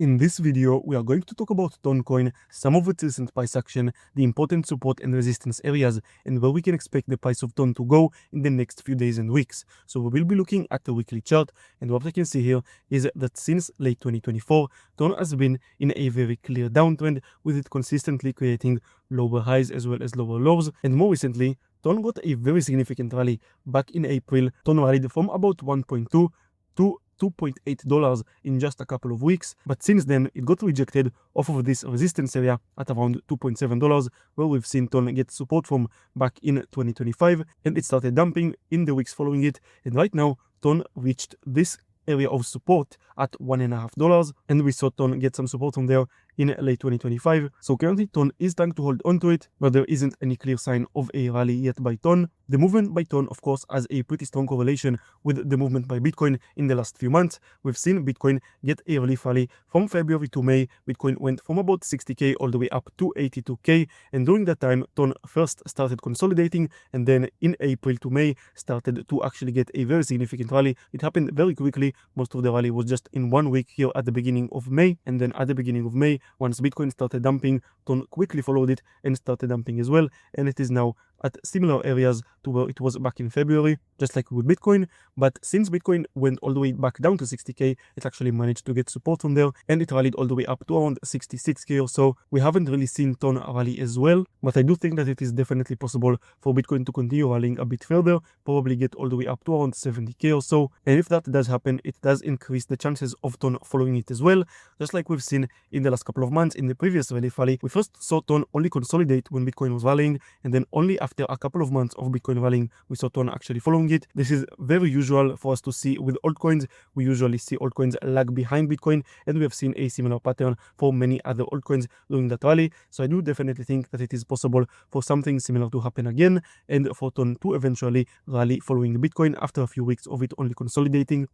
In this video, we are going to talk about Toncoin, some of its recent price action, the important support and resistance areas, and where we can expect the price of Ton to go in the next few days and weeks. So we will be looking at the weekly chart, and what I can see here is that since late 2024, Ton has been in a very clear downtrend, with it consistently creating lower highs as well as lower lows, and more recently, Ton got a very significant rally. Back in April, Ton rallied from about 1.2 to $2.8 in just a couple of weeks, but since then it got rejected off of this resistance area at around $2.7, where we've seen Ton get support from back in 2025, and it started dumping in the weeks following it, and right now Ton reached this area of support at $1.5, and we saw Ton get some support from there in late 2025. So currently Ton is trying to hold onto it, but there isn't any clear sign of a rally yet by Ton. The movement by Ton, of course, has a pretty strong correlation with the movement by Bitcoin in the last few months. We've seen Bitcoin get a relief rally from February to May. Bitcoin went from about 60k all the way up to 82k, and during that time Ton first started consolidating, and then in April to May started to actually get a very significant rally. It happened very quickly. Most of the rally was just in 1 week here at the beginning of May, and then at the beginning of May, once Bitcoin started dumping, Ton quickly followed it and started dumping as well, and it is now at similar areas to where it was back in February, just like with Bitcoin. But since Bitcoin went all the way back down to 60k, it actually managed to get support from there, and it rallied all the way up to around 66k or so. We haven't really seen Ton rally as well, but I do think that it is definitely possible for Bitcoin to continue rallying a bit further, probably get all the way up to around 70k or so, and if that does happen, it does increase the chances of Ton following it as well, just like we've seen in the last couple of months. In the previous rally, we first saw Ton only consolidate when Bitcoin was rallying, and then only after a couple of months of Bitcoin rallying, we saw Ton actually following it. This is very usual for us to see with altcoins. We usually see altcoins lag behind Bitcoin, and we have seen a similar pattern for many other altcoins during that rally. So I do definitely think that it is possible for something similar to happen again, and for Ton to eventually rally following Bitcoin after a few weeks of it only consolidating.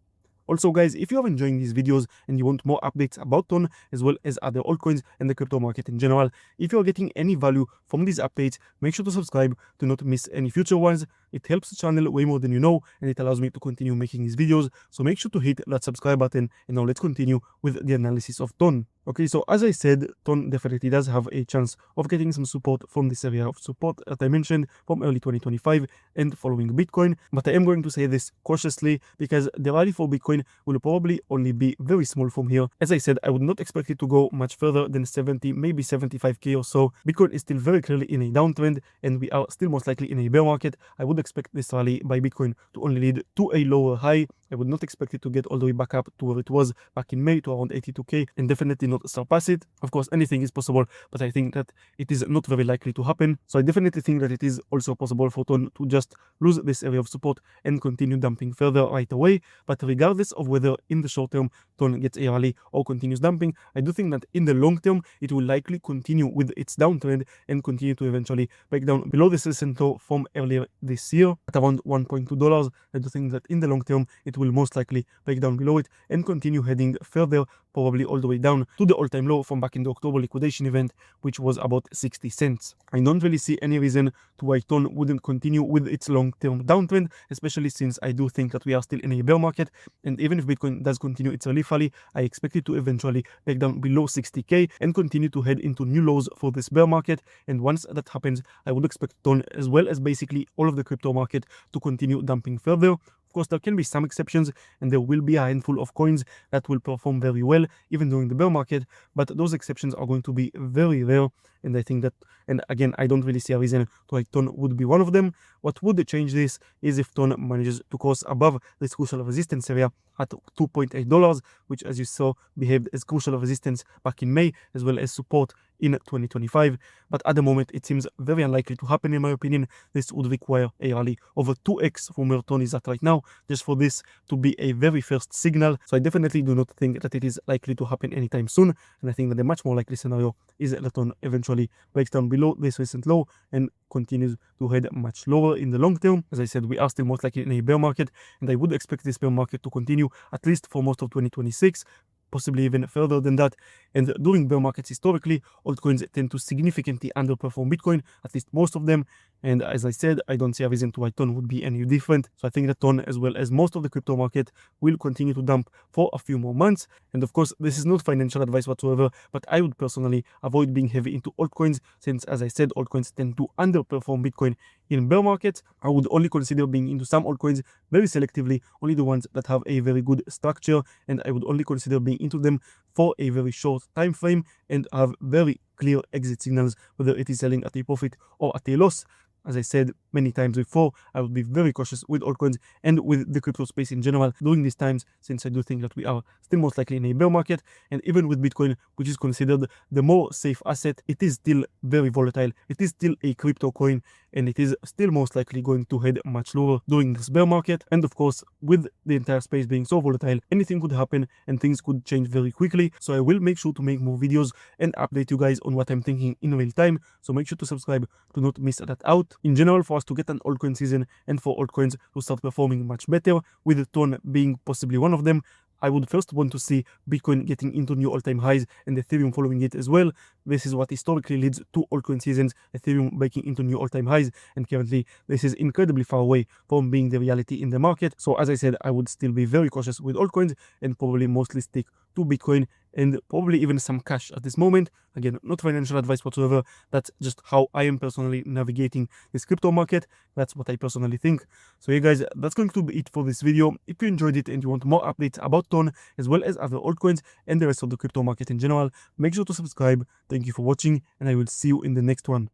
Also guys, if you are enjoying these videos and you want more updates about Ton as well as other altcoins and the crypto market in general, if you are getting any value from these updates, make sure to subscribe to not miss any future ones. It helps the channel way more than you know, and it allows me to continue making these videos, so make sure to hit that subscribe button. And now let's continue with the analysis of Ton. Okay, so as I said, Ton definitely does have a chance of getting some support from this area of support that I mentioned from early 2025 and following Bitcoin, but I am going to say this cautiously because the rally for Bitcoin will probably only be very small from here. As I said, I would not expect it to go much further than 70, maybe 75k or so. Bitcoin is still very clearly in a downtrend, and we are still most likely in a bear market. I would expect this rally by Bitcoin to only lead to a lower high. I would not expect it to get all the way back up to where it was back in May, to around 82k, and definitely not surpass it. Of course, anything is possible, but I think that it is not very likely to happen. So I definitely think that it is also possible for Ton to just lose this area of support and continue dumping further right away. But regardless of whether in the short term Ton gets a rally or continues dumping, I do think that in the long term it will likely continue with its downtrend and continue to eventually break down below this recent low from earlier this year at around $1.2. I do think that in the long term it will most likely break down below it and continue heading further, probably all the way down to the all-time low from back in the October liquidation event, which was about 60 cents. I don't really see any reason to why Ton wouldn't continue with its long-term downtrend, especially since I do think that we are still in a bear market, and even if Bitcoin does continue its relief rally, I expect it to eventually break down below 60k and continue to head into new lows for this bear market. And once that happens, I would expect Ton, as well as basically all of the crypto market, to continue dumping further. Of course, there can be some exceptions, and there will be a handful of coins that will perform very well even during the bear market, but those exceptions are going to be very rare, and I think that, and again, I don't really see a reason to why Ton would be one of them. What would change this is if Ton manages to cross above this crucial resistance area at $2.8, which, as you saw, behaved as crucial resistance back in May, as well as support in 2025. But at the moment, it seems very unlikely to happen, in my opinion. This would require a rally over 2x from where Ton is at right now, just for this to be a very first signal. So I definitely do not think that it is likely to happen anytime soon, and I think that the much more likely scenario is that Ton eventually breaks down below this recent low and continues to head much lower in the long term. As I said, we are still most likely in a bear market, and I would expect this bear market to continue at least for most of 2026. possibly even further than that. And during bear markets historically, altcoins tend to significantly underperform Bitcoin, at least most of them. And as I said, I don't see a reason to why Ton would be any different. So I think that Ton, as well as most of the crypto market, will continue to dump for a few more months. And of course, this is not financial advice whatsoever, but I would personally avoid being heavy into altcoins, since, as I said, altcoins tend to underperform Bitcoin in bear markets. I would only consider being into some altcoins very selectively, only the ones that have a very good structure, and I would only consider being into them for a very short time frame and have very clear exit signals, whether it is selling at a profit or at a loss. As I said many times before, I would be very cautious with altcoins and with the crypto space in general during these times, since I do think that we are still most likely in a bear market. And even with Bitcoin, which is considered the more safe asset, it is still very volatile. It is still a crypto coin, and it is still most likely going to head much lower during this bear market. And of course, with the entire space being so volatile, anything could happen and things could change very quickly. So I will make sure to make more videos and update you guys on what I'm thinking in real time. So make sure to subscribe to not miss that out. In general, for us to get an altcoin season and for altcoins to start performing much better, with Ton being possibly one of them, I would first want to see Bitcoin getting into new all-time highs and Ethereum following it as well. This is what historically leads to altcoin seasons, Ethereum breaking into new all-time highs, and currently this is incredibly far away from being the reality in the market. So as I said, I would still be very cautious with altcoins and probably mostly stick to Bitcoin and probably even some cash at this moment. Again, not financial advice whatsoever. That's just how I am personally navigating this crypto market. That's what I personally think. So yeah guys, that's going to be it for this video. If you enjoyed it and you want more updates about Ton as well as other altcoins and the rest of the crypto market in general, make sure to subscribe. Thank you for watching, and I will see you in the next one.